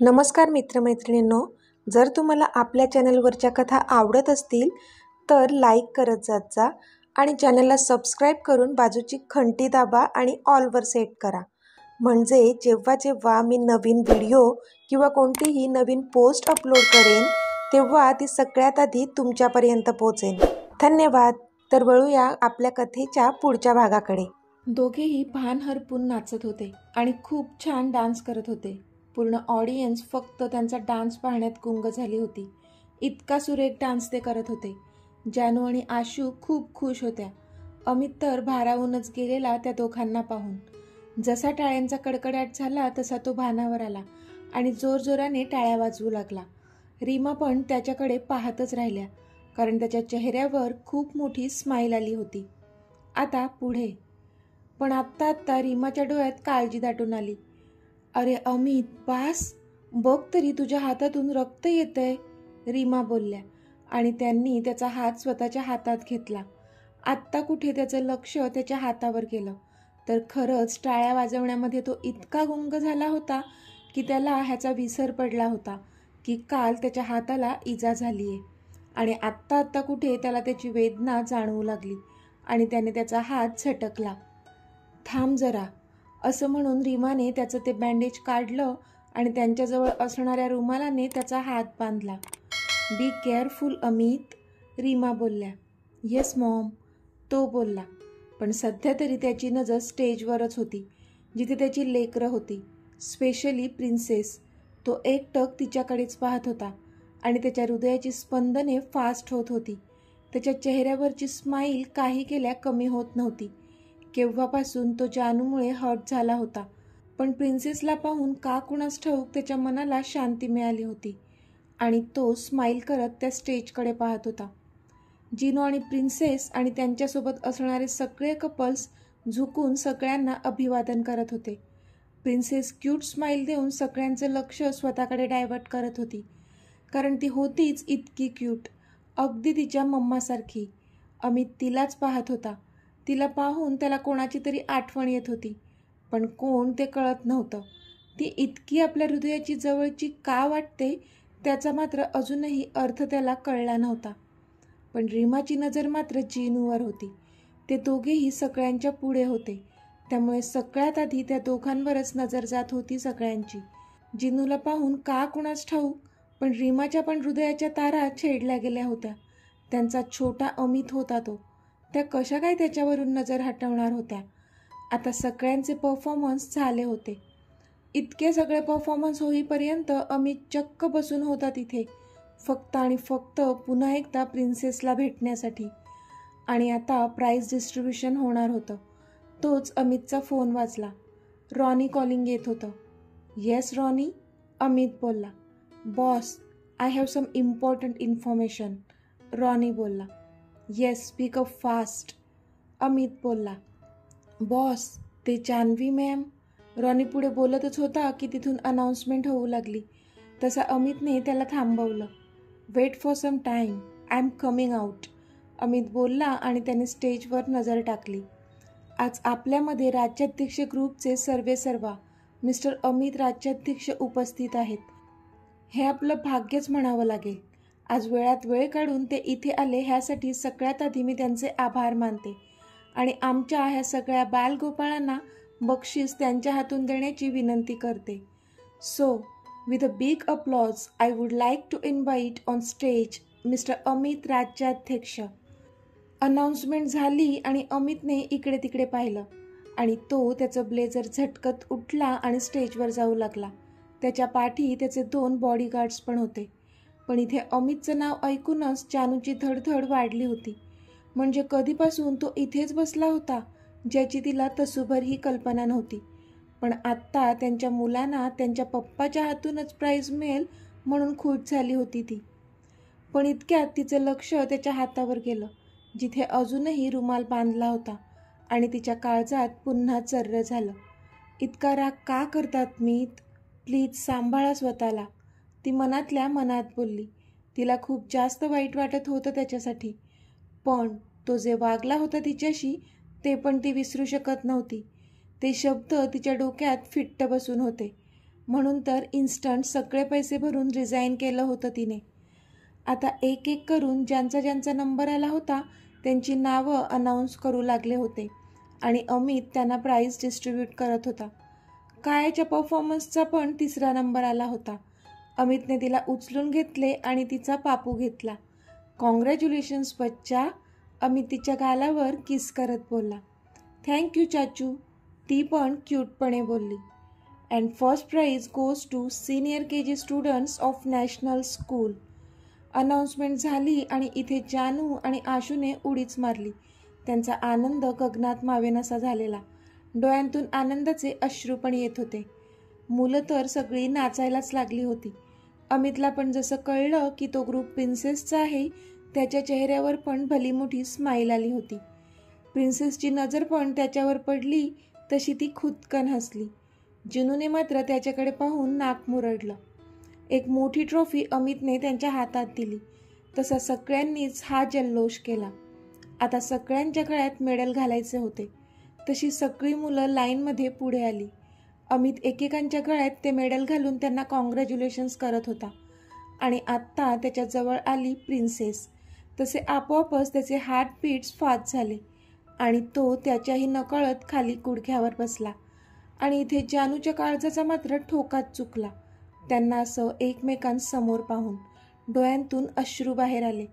नमस्कार मित्रमैत्रिणींनो, जर तुम्हाला आपल्या चॅनलवरच्या कथा आवडत असतील तर लाईक करत जात जा आणि चॅनलला सबस्क्राईब करून बाजूची घंटी दाबा आणि ऑलवर सेट करा. म्हणजे जेव्हा जेव्हा मी नवीन व्हिडिओ किंवा कोणतीही नवीन पोस्ट अपलोड करेन तेव्हा ती सगळ्यात आधी तुमच्यापर्यंत पोहोचेल. धन्यवाद. तर वळूया आपल्या कथेच्या पुढच्या भागाकडे. दोघेही भान हरपून नाचत होते आणि खूप छान डान्स करत होते. पूर्ण ऑडियन्स फक्त त्यांचा डान्स पाहण्यात गुंग झाली होती. इतका सुरेख डान्स ते करत होते. जानू आणि आशू खूप खुश होत्या. अमित तर भारावूनच गेलेला त्या दोघांना पाहून. जसा टाळ्यांचा कडकडाट झाला तसा तो भानावर आला आणि जोरजोराने टाळ्या वाजवू लागला. रीमा पण त्याच्याकडे पाहतच राहिल्या, कारण त्याच्या चेहऱ्यावर खूप मोठी स्माईल आली होती. आता पुढे. पण आत्ता रीमाच्या डोळ्यात काळजी दाटून आली. अरे अमित, बास, बघ तरी तुझ्या हातातून रक्त येतंय, रीमा बोलल्या आणि त्यांनी त्याचा हात स्वतःच्या हातात घेतला. आत्ता कुठे त्याचं लक्ष त्याच्या हातावर गेलं तर खरंच टाळ्या वाजवण्यामध्ये तो इतका गुंग झाला होता की त्याला ह्याचा विसर पडला होता की काल त्याच्या हाताला इजा झालीये आणि आत्ता कुठे त्याला त्याची वेदना जाणवू लागली आणि त्याने त्याचा हात झटकला. थांब जरा, असं म्हणून रीमाने त्याचं ते बँडेज काढलं आणि त्यांच्याजवळ असणाऱ्या रुमालाने त्याचा हात बांधला. बी केअरफुल अमित, रीमा बोलल्या. येस मॉम, तो बोलला. पण सध्या तरी त्याची नजर स्टेजवरच होती, जिथे त्याची लेकरं होती, स्पेशली प्रिन्सेस. तो एकटक तिच्याकडेच पाहत होता आणि त्याच्या हृदयाची स्पंदने फास्ट होत होती. त्याच्या चेहऱ्यावरची स्माईल काही केल्या कमी होत नव्हती. केव्हापासून तो जानूमुळे हर्ट झाला होता, पण प्रिन्सेसला पाहून का कुणास ठाऊक त्याच्या मनाला शांती मिळाली होती आणि तो स्माईल करत त्या स्टेजकडे पाहत होता. जिनो आणि प्रिन्सेस आणि त्यांच्यासोबत असणारे सगळे कपल्स झुकून सगळ्यांना अभिवादन करत होते. प्रिन्सेस क्यूट स्माईल देऊन सगळ्यांचं लक्ष स्वतःकडे डायव्हर्ट करत होती, कारण ती होतीच इतकी क्यूट, अगदी तिच्या मम्मासारखी. अमित तिलाच पाहत होता. तिला पाहून त्याला कोणाची तरी आठवण येत होती, पण कोण ते कळत नव्हतं. ती इतकी आपल्या हृदयाची जवळची का वाटते त्याचा मात्र अजूनही अर्थ त्याला कळला नव्हता. पण रीमाची नजर मात्र जिनूवर होती. ते दोघेही सगळ्यांच्या पुढे होते, त्यामुळे सगळ्यात आधी त्या दोघांवरच नजर जात होती सगळ्यांची. जिनूला पाहून का कुणास ठाऊक, पण रीमाच्या पण हृदयाच्या तारा छेडल्या गेल्या होत्या. त्यांचा छोटा अमित होता तो. त्या कशा काय त्याच्यावरून नजर हटवणार होत्या? आता सगळ्यांचे परफॉर्मन्स झाले होते. इतके सगळे परफॉर्मन्स होईपर्यंत अमित चक्क बसून होता तिथे, फक्त आणि फक्त पुन्हा एकदा प्रिन्सेसला भेटण्यासाठी. आणि आता प्राइज डिस्ट्रीब्युशन होणार होतं. तोच अमितचा फोन वाजला. रॉनी कॉलिंग येत होतं. येस रॉनी, अमित बोलला. Boss, I have some important information, Ronnie बोलला. Yes, speak up fast, Amit बोलला. बॉस, ते जान्हवी मॅम, रॉनी पुढे बोलतच होता की तिथून अनाउन्समेंट होऊ लागली. तसा अमितने त्याला थांबवलं. Wait for some time, I am coming out, Amit बोलला आणि त्याने स्टेजवर नजर टाकली. आज आपल्यामध्ये राज्याध्यक्ष ग्रुपचे सर्वेसर्वा मिस्टर अमित राज्याध्यक्ष उपस्थित आहेत. हे आपलं भाग्यच म्हणावं लागेल. आज वेळात वेळ काढून ते इथे आले ह्यासाठी सगळ्यात आधी मी त्यांचे आभार मानते आणि आमच्या ह्या सगळ्या बालगोपाळांना बक्षीस त्यांच्या हातून देण्याची विनंती करते. So with a big applause I would like to invite on stage mister Amit Rajyadhyaksha. Announcement झाली आणि अमितने इकडे तिकडे पाहिलं आणि तो त्याचं ब्लेझर झटकत उठला आणि स्टेजवर जाऊ लागला. त्याच्या पाठी त्याचे 2 बॉडीगार्ड्स पण होते. पण इथे अमितचं नाव ऐकूनच जानूची धडधड वाढली होती. म्हणजे कधीपासून तो इथेच बसला होता, ज्याची तिला तसूभरही कल्पना नव्हती. पण आत्ता त्यांच्या मुलांना त्यांच्या पप्पाच्या हातूनच प्राईज मिळेल म्हणून खुश झाली होती ती. पण इतक्यात तिचं लक्ष त्याच्या हातावर गेलं, जिथे अजूनही रुमाल बांधला होता आणि तिच्या काळजात पुन्हा चर्र झालं. इतका राग का करतात मीत? प्लीज सांभाळा स्वतःला, ती मनातल्या मनात बोलली. तिला खूप जास्त वाईट वाटत होतं त्याच्यासाठी, पण तो जे वागला होता तिच्याशी ते पण ती विसरू शकत नव्हती. ते शब्द तिच्या डोक्यात फिट्ट बसून होते. म्हणून तर इन्स्टंट सगळे पैसे भरून रिझाईन केलं होतं तिने. आता एक एक करून ज्यांचा ज्यांचा नंबर आला होता त्यांची नावं अनाऊन्स करू लागले होते आणि अमित त्यांना प्राईज डिस्ट्रीब्यूट करत होता. कायाच्या परफॉर्मन्सचा पण 3रा नंबर आला होता. अमितने तिला उचलून घेतले आणि तिचा पापू घेतला. कॉंग्रॅच्युलेशन्स बच्चा, अमित तिच्या गालावर किस करत बोलला. थँक्यू चाचू, ती पण क्यूटपणे बोलली. And first prize goes to senior KG students of national school. Announcement झाली आणि इथे जानू आणि आशूने उडीच मारली. त्यांचा आनंद गगनात मावेनासा झालेला. डोळ्यांतून आनंदाचे अश्रू पण येत होते. मुलं तर सगळी नाचायलाच लागली होती. अमितला पण जसं कळलं की तो ग्रुप प्रिन्सेसचा आहे, त्याच्या चेहऱ्यावर पण भली मोठी स्माईल आली होती. प्रिन्सेसची नजर पण त्याच्यावर पडली तशी ती खुदकन हसली. जिनूने मात्र त्याच्याकडे पाहून नाक मुरडलं. एक मोठी ट्रॉफी अमितने त्यांच्या हातात दिली. तसा सगळ्यांनीच हा जल्लोष केला. आता सगळ्यांच्या गळ्यात मेडल घालायचे होते. तशी सगळी मुलं लाईनमध्ये पुढे आली. अमित एकेकांच्या गळ्यात ते मेडल घालून त्यांना कॉंग्रॅच्युलेशन्स करत होता. आणि आत्ता त्याच्याजवळ आली प्रिन्सेस. तसे आपोआपच त्याचे हार्टबीट्स फास्ट झाले आणि तो त्याच्याही नकळत खाली गुडघ्यावर बसला. आणि इथे जानूच्या काळजाचा मात्र ठोकाच चुकला. त्यांना असं एकमेकांसमोर पाहून डोळ्यांतून अश्रू बाहेर आले.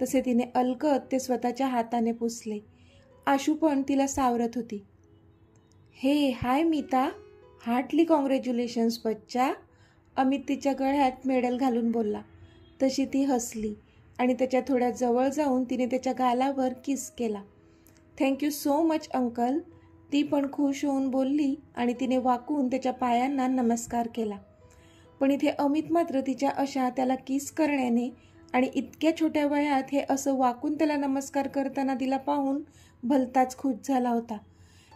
तसे तिने अलगद ते स्वतःच्या हाताने पुसले. आशू पण तिला सावरत होती. हे हाय मीता, हार्टली कॉंग्रॅच्युलेशन्स बच्चा, अमित तिच्या गळ्यात मेडल घालून बोलला. तशी ती हसली आणि त्याच्या थोड्या जवळ जाऊन तिने त्याच्या गालावर किस केला. थँक्यू सो मच अंकल, ती पण खुश होऊन बोलली आणि तिने वाकून त्याच्या पायांना नमस्कार केला. पण इथे अमित मात्र तिच्या अशा त्याला किस करण्याने आणि इतक्या छोट्या वयात हे असं वाकून त्याला नमस्कार करताना तिला पाहून भलताच खुश झाला होता.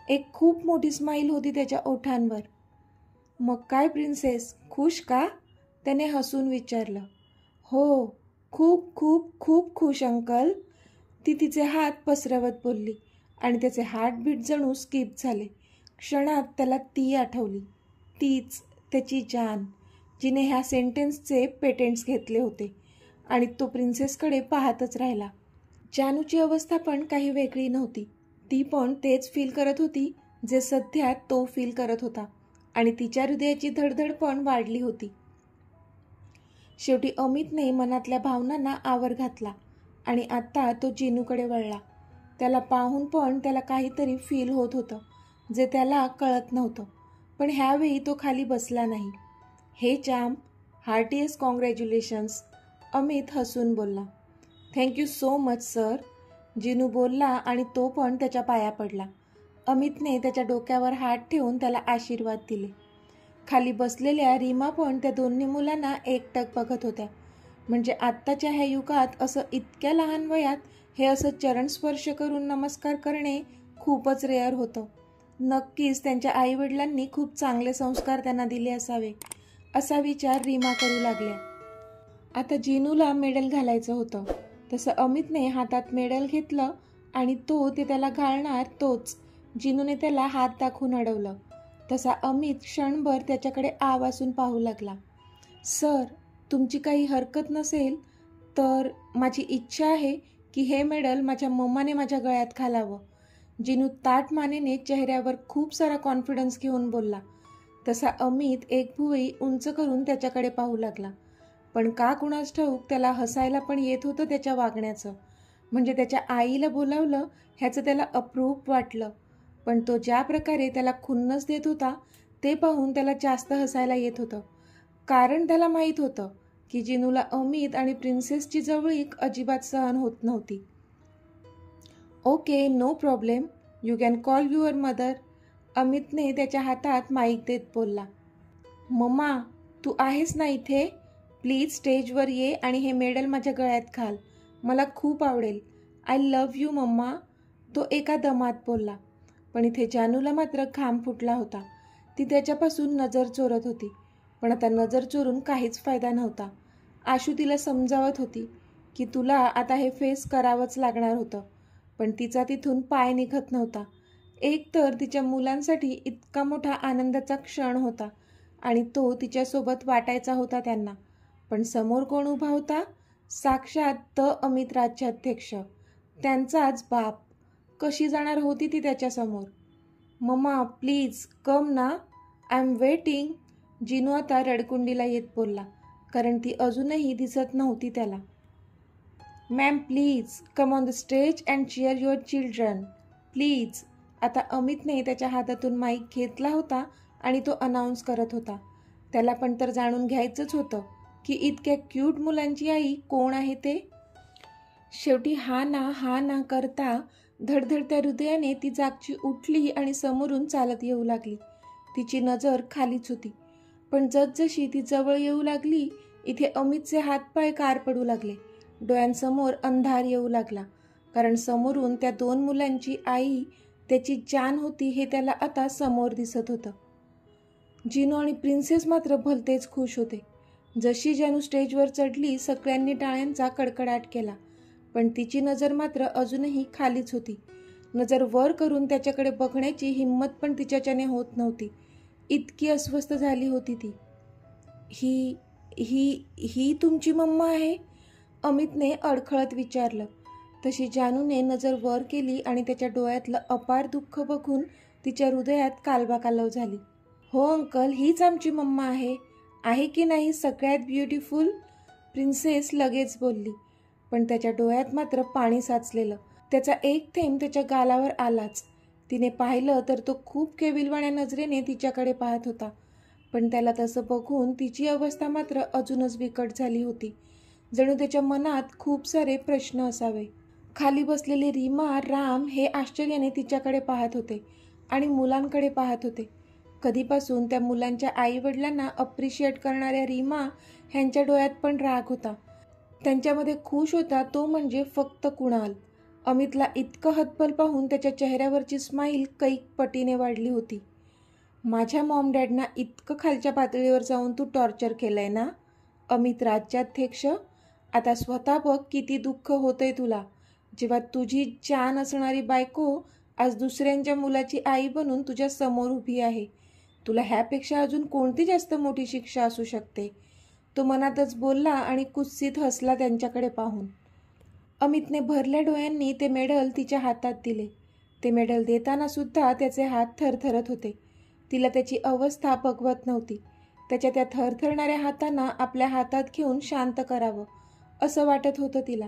एक खूप मोठी स्माईल होती त्याच्या ओठांवर. मग काय प्रिन्सेस, खुश का? त्याने हसून विचारलं. हो, खूप खूप खूप खुश अंकल, ती तिचे हात पसरवत बोलली आणि त्याचे हार्टबीट जणू स्किप झाले. क्षणात त्याला ती आठवली, तीच त्याची जान, जिने ह्या सेंटेन्सचे पेटेंट्स घेतले होते. आणि तो प्रिन्सेसकडे पाहतच राहिला. जानूची अवस्था पण काही वेगळी नव्हती. ती पण तेच फील करत होती जे सध्या तो फील करत होता आणि तिच्या हृदयाची धडधड पण वाढली होती. शेवटी अमितने मनातल्या भावनांना आवर घातला आणि आता तो जिनूकडे वळला. त्याला पाहून पण त्याला काहीतरी फील होत होतं जे त्याला कळत नव्हतं. पण ह्यावेळी तो खाली बसला नाही. हे चॅम्प, हार्टिएस्ट कॉंग्रॅच्युलेशन्स, अमित हसून बोलला. Thank you so much sir, Jinu बोलला आणि तो पण त्याच्या पाया पडला. अमितने त्याच्या डोक्यावर हात ठेवून त्याला आशीर्वाद दिले. खाली बसलेल्या रीमा पण त्या दोन्ही मुलांना एकटक बघत होत्या. म्हणजे आत्ताच्या ह्या युगात असं इतक्या लहान वयात हे असं चरणस्पर्श करून नमस्कार करणे खूपच रेअर होतं. नक्कीच त्यांच्या आईवडिलांनी खूप चांगले संस्कार त्यांना दिले असावे, असा विचार रीमा करू लागल्या. आता जिनूला मेडल घालायचं होतं. तसं अमितने हातात मेडल घेतलं आणि तो ते त्याला घालणार तोच जिनूने त्याला हात दाखवून अडवलं. तसा अमित क्षणभर त्याच्याकडे आवासून पाहू लागला. सर, तुमची काही हरकत नसेल तर माझी इच्छा आहे की हे मेडल माझ्या मम्माने माझ्या गळ्यात घालावं. जिनू ताठ मानेने चेहऱ्यावर खूप सारा कॉन्फिडन्स घेऊन बोलला. तसा अमित एक भुवई उंच करून त्याच्याकडे पाहू लागला. पण का कुणास ठाऊक त्याला हसायला पण येत होतं त्याच्या वागण्याचं. म्हणजे त्याच्या आईला बोलावलं ह्याचं त्याला अप्रूप वाटलं. पण तो ज्या प्रकारे त्याला खुन्नस देत होता ते पाहून त्याला जास्त हसायला येत होतं. कारण त्याला माहीत होतं की जिनूला अमित आणि प्रिन्सेसची जवळीक अजिबात सहन होत नव्हती. Okay, no problem, you can call your mother, अमितने त्याच्या हातात माईक देत बोलला. मम्मा, तू आहेस ना इथे? प्लीज स्टेजवर ये आणि हे मेडल माझ्या गळ्यात घाल. मला खूप आवडेल. आय लव्ह यू मम्मा, तो एका दमात बोलला. पण इथे जानूला मात्र घाम फुटला होता. ती त्याच्यापासून नजर चोरत होती. पण आता नजर चोरून काहीच फायदा नव्हता. आशू तिला समजावत होती की तुला आता हे फेस करावंच लागणार होतं. पण तिचा तिथून पाय निघत नव्हता. एक तर तिच्या मुलांसाठी इतका मोठा आनंदाचा क्षण होता आणि तो तिच्यासोबत वाटायचा होता त्यांना. पण समोर कोण उभा होता? साक्षात अमित राज्याध्यक्ष, त्यांचाच बाप. कशी जाणार होती ती त्याच्यासमोर? मम्मा प्लीज कम ना, आय एम वेटिंग. जिनू आता रडकुंडीला येत बोलला, कारण ती अजूनही दिसत नव्हती त्याला. Ma'am please come on the stage and cheer your children please. आता अमितने त्याच्या हातातून माईक घेतला होता आणि तो अनाऊन्स करत होता. त्याला पण तर जाणून घ्यायचंच होतं की इतक्या क्यूट मुलांची आई कोण आहे ते. शेवटी हा ना करता धडधडत्या हृदयाने ती जागची उठली आणि समोरून चालत येऊ लागली. तिची नजर खालीच होती, पण जसजशी ती जवळ येऊ लागली इथे अमितचे हातपाय कार पडू लागले. डोळ्यांसमोर अंधार येऊ लागला, कारण समोरून त्या 2 मुलांची आई त्याची जान होती हे त्याला आता समोर दिसत होतं. जिनू आणि प्रिन्सेस मात्र भलतेच खुश होते. जशी जानू स्टेजवर चढली सगळ्यांनी टाळ्यांचा कडकडाट केला, पण तिची नजर मात्र अजूनही खालीच होती. नजर वर करून त्याच्याकडे बघण्याची हिंमत पण तिच्याच्याने होत नव्हती. इतकी अस्वस्थ झाली होती ती. ही ही ही तुमची मम्मा आहे? अमितने अडखळत विचारलं. तशी जानूने नजर वर केली आणि त्याच्या डोळ्यातलं अपार दुःख बघून तिच्या हृदयात कालबाकालव झाली. हो अंकल, हीच आमची मम्मा आहे की नाही सगळ्यात ब्युटिफुल? प्रिन्सेस लगेच बोलली, पण त्याच्या डोळ्यात मात्र पाणी साचलेलं. त्याचा एक थेंब त्याच्या गालावर आलाच. तिने पाहिलं तर तो खूप केविलवाण्या नजरेने तिच्याकडे पाहत होता, पण त्याला तसं बघून तिची अवस्था मात्र अजूनच बिकट झाली होती. जणू त्याच्या मनात खूप सारे प्रश्न असावे. खाली बसलेले रीमा, राम हे आश्चर्याने तिच्याकडे पाहत होते आणि मुलांकडे पाहत होते. कधीपासून त्या मुलांच्या आईवडिलांना अप्रिशिएट करणाऱ्या रीमा ह्यांच्या डोळ्यात पण राग होता. त्यांच्यामध्ये खुश होता तो म्हणजे फक्त कुणाल. अमितला इतकं हतबल पाहून त्याच्या चेहऱ्यावरची स्माईल कैक पटीने वाढली होती. माझ्या मॉम डॅडना इतकं खालच्या पातळीवर जाऊन तू टॉर्चर केलंय ना अमित राज्याध्यक्ष? आता स्वतः बघ किती दुःख होतंय तुला, जेव्हा तुझी जान असणारी बायको आज दुसऱ्यांच्या मुलाची आई बनून तुझ्या समोर उभी आहे. तुला ह्यापेक्षा अजून कोणती जास्त मोठी शिक्षा असू शकते? तो मनातच बोलला आणि कुत्सित हसला त्यांच्याकडे पाहून. अमितने भरल्या डोळ्यांनी ते मेडल तिच्या हातात दिले. ते मेडल देताना सुद्धा त्याचे हात थरथरत होते. तिला त्याची अवस्था बघवत नव्हती. त्याच्या त्या थरथरणाऱ्या हातांना आपल्या हातात घेऊन शांत करावं असं वाटत होतं तिला,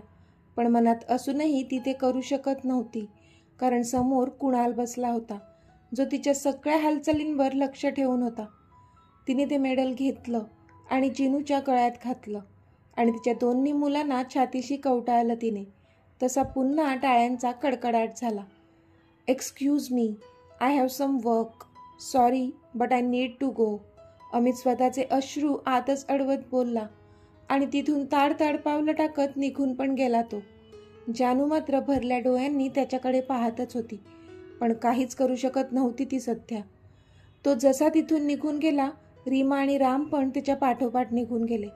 पण मनात असूनही ती ते करू शकत नव्हती, कारण समोर कुणाल बसला होता, जो तिच्या सगळ्या हालचालींवर लक्ष ठेवून होता. तिने ते मेडल घेतलं आणि जिनूच्या गळ्यात घातलं आणि तिच्या 2 मुलांना छातीशी कवटाळलं तिने. तसा पुन्हा टाळ्यांचा कडकडाट झाला. Excuse me, I have some work. Sorry but I need to go. Amit स्वतःचे अश्रू आतच अडवत बोलला आणि तिथून ताड पावलं टाकत निघून पण गेला तो. जानू मात्र भरल्या डोळ्यांनी त्याच्याकडे पाहतच होती, पण काहीच करू शकत नव्हती ती सध्या. तो जसा तिथून निघून गेला, रीमा आणि राम पण त्याच्या पाठोपाठ निघून गेले.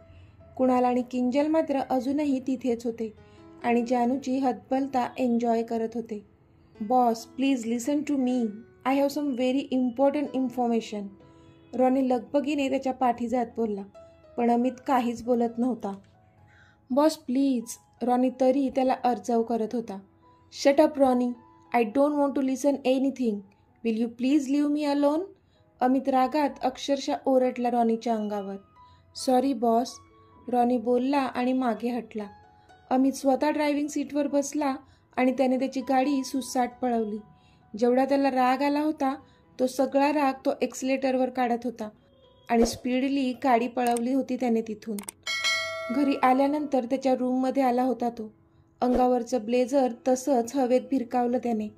कुणाल आणि किंजल मात्र अजूनही तिथेच होते आणि जानूची हतबलता एन्जॉय करत होते. Boss please listen to me, I have some very important information. Ronnie लगबगीने त्याच्या पाठी जात बोलला, पण अमित काहीच बोलत नव्हता. बॉस प्लीज, रॉनी तरी त्याला अर्जाव करत होता. Shut up Ronnie, I don't want to listen anything. Will you please leave me alone? Amit रागात अक्षरशः ओरडला रॉनीच्या अंगावर. सॉरी बॉस, रॉनी बोलला आणि मागे हटला. अमित स्वतः ड्रायव्हिंग सीटवर बसला आणि त्याने त्याची गाडी सुसाट पळवली. जेवढा त्याला राग आला होता तो सगळा राग तो एक्सिलेटरवर काढत होता आणि स्पीडली गाडी पळवली होती त्याने तिथून. घरी आल्यानंतर त्याच्या रूममध्ये आला होता तो. अंगावरचं ब्लेझर तसंच हवेत भिरकावलं त्याने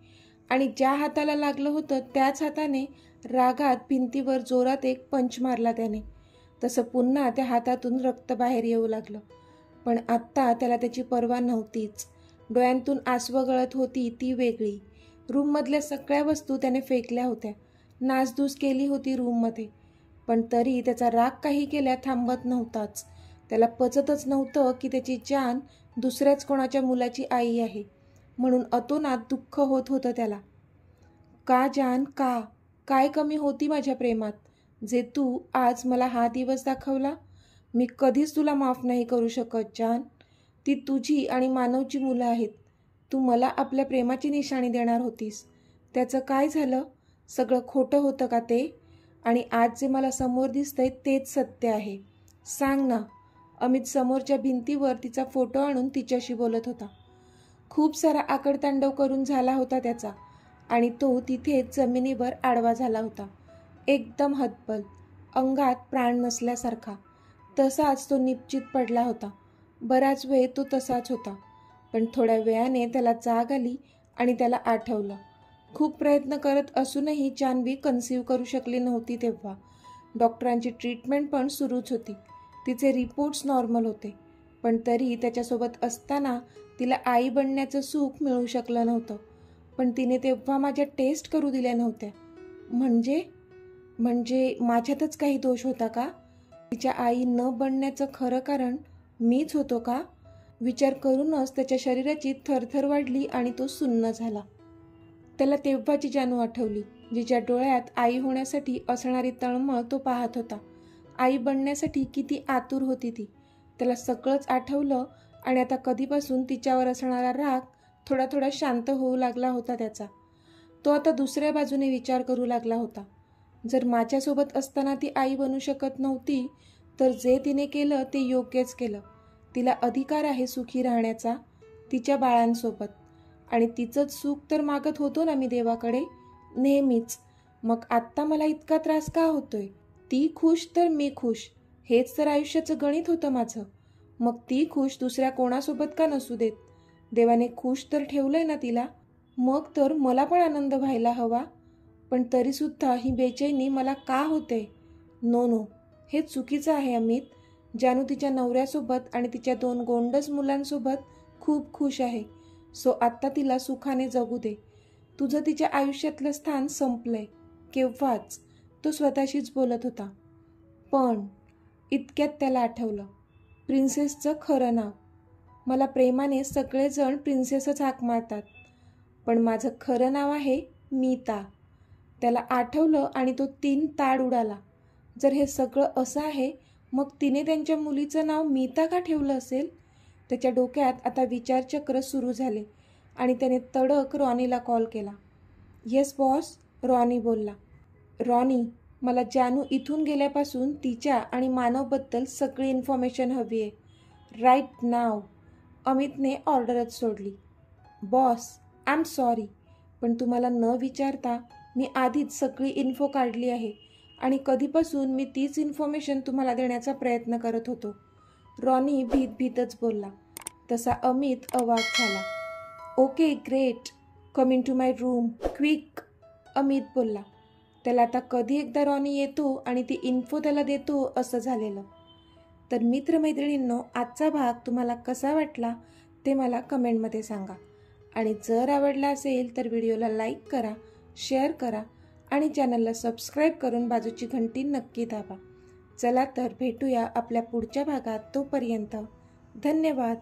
आणि ज्या हाताला लागलं होतं त्याच हाताने रागात भिंतीवर जोरात एक पंच मारला त्याने. तसं पुन्हा त्या हातातून रक्त बाहेर येऊ लागलं, पण आत्ता त्याला त्याची पर्वा नव्हतीच. डोळ्यांतून आसवं गळत होती ती वेगळी. रूममधल्या सगळ्या वस्तू त्याने फेकल्या होत्या, नासधूस केली होती रूममध्ये, पण तरी त्याचा राग काही केल्या थांबत नव्हताच. त्याला पचतच नव्हतं की त्याची जान दुसऱ्याच कोणाच्या मुलाची आई आहे, म्हणून अतोनात दुःख होत होतं त्याला. का जान, का? काय कमी होती माझ्या प्रेमात? जे तू आज मला हा दिवस दाखवला, मी कधीच तुला माफ नाही करू शकत जान. ती तुझी आणि मानवची मुलं आहेत. तू मला आपल्या प्रेमाची निशाणी देणार होतीस. त्याचं काय झालं? सगळं खोटं होतं का ते? आणि आज जे मला समोर दिसतंय तेच सत्य आहे. सांग ना. अमित समोरच्या भिंतीवर तिचा फोटो आणून तिच्याशी बोलत होता. खूप सारा आकडतांडव करून झाला होता त्याचा आणि तो तिथेच जमिनीवर आडवा झाला होता. एकदम हतबल, अंगात प्राण नसल्यासारखा. तसाच तो निपचित पडला होता. बराच वेळ तो तसाच होता. पण थोड्या वेळाने त्याला जाग आली आणि त्याला आठवलं. खूप प्रयत्न करत असूनही जान्हवी कन्सीव्ह करू शकली नव्हती तेव्हा. डॉक्टरांची ट्रीटमेंट पण सुरूच होती. तिचे रिपोर्ट्स नॉर्मल होते. पण तरी त्याच्यासोबत असताना तिला आई बनण्याचं सुख मिळू शकलं नव्हतं. पण तिने तेव्हा माझ्या टेस्ट करू दिल्या नव्हत्या. म्हणजे माझ्यातच काही दोष होता का? तिच्या आई न बनण्याचं खरं कारण मीच होतो का? विचार करूनच त्याच्या शरीराची थरथर वाढली आणि तो सुन्न झाला. त्याला तेव्हाची जानू आठवली, जिच्या डोळ्यात आई होण्यासाठी असणारी तळमळ तो पाहत होता. आई बनण्यासाठी किती आतुर होती ती. त्याला सगळंच आठवलं आणि आता कधीपासून तिच्यावर असणारा राग थोडा थोडा शांत होऊ लागला होता त्याचा. तो आता दुसऱ्या बाजूने विचार करू लागला होता. जर माझ्यासोबत असताना ती आई बनू शकत नव्हती, तर जे तिने केलं ते योग्यच केलं. तिला अधिकार आहे सुखी राहण्याचा तिच्या बाळांसोबत. आणि तिचंच सुख तर मागत होतो ना मी देवाकडे नेहमीच. मग आत्ता मला इतका त्रास का होतोय? ती खुश तर मी खुश, हेच तर आयुष्याचं गणित होतं माझं. मग ती खुश दुसऱ्या कोणासोबत का नसू देत? देवाने खुश तर ठेवलंय ना तिला, मग तर मला पण आनंद व्हायला हवा. पण तरीसुद्धा ही बेचैनी मला का होते? नो, हे चुकीचं आहे अमित. जानू तिच्या नवऱ्यासोबत आणि तिच्या 2 गोंडस मुलांसोबत खूप खुश आहे. सो आत्ता तिला सुखाने जगू दे. तुझं तिच्या आयुष्यातलं स्थान संपलंय केव्हाच, तो स्वतःशीच बोलत होता. पण इतक्यात त्याला आठवलं प्रिन्सेसचं खरं नाव. मला प्रेमाने सगळेजण प्रिन्सेसच हाक मारतात, पण माझं खरं नाव आहे मीता. त्याला आठवलं आणि तो 3 ताड उडाला. जर हे सगळं असं आहे, मग तिने त्यांच्या मुलीचं नाव मीता का ठेवलं असेल? त्याच्या डोक्यात आता विचारचक्र सुरू झाले आणि त्याने तडक रॉनीला कॉल केला. येस बॉस, रॉनी बोलला. रॉनी, मला जानू इथून गेल्यापासून तिच्या आणि मानवबद्दल सगळी इन्फॉर्मेशन हवी आहे राईट नाव. अमितने ऑर्डरच सोडली. बॉस, आय एम सॉरी, पण तुम्हाला न विचारता मी आधीच सगळी इन्फो काढली आहे आणि कधीपासून मी तीच इन्फॉर्मेशन तुम्हाला देण्याचा प्रयत्न करत होतो. रॉनी भीतच बोलला. तसा अमित अवाक झाला. Okay great, coming to my room quick, Amit बोलला. त्याला आता कधी एकदा रॉनी येतो आणि ती इन्फो त्याला देतो असं झालेलं. तर मित्रमैत्रिणींनो, आजचा भाग तुम्हाला कसा वाटला ते मला कमेंटमध्ये सांगा. आणि जर आवडला असेल तर व्हिडिओला लाईक करा, शेअर करा आणि चॅनलला सबस्क्राईब करून बाजूची घंटी नक्की दाबा. चला तर भेटूया आपल्या पुढच्या भागात. तोपर्यंत धन्यवाद.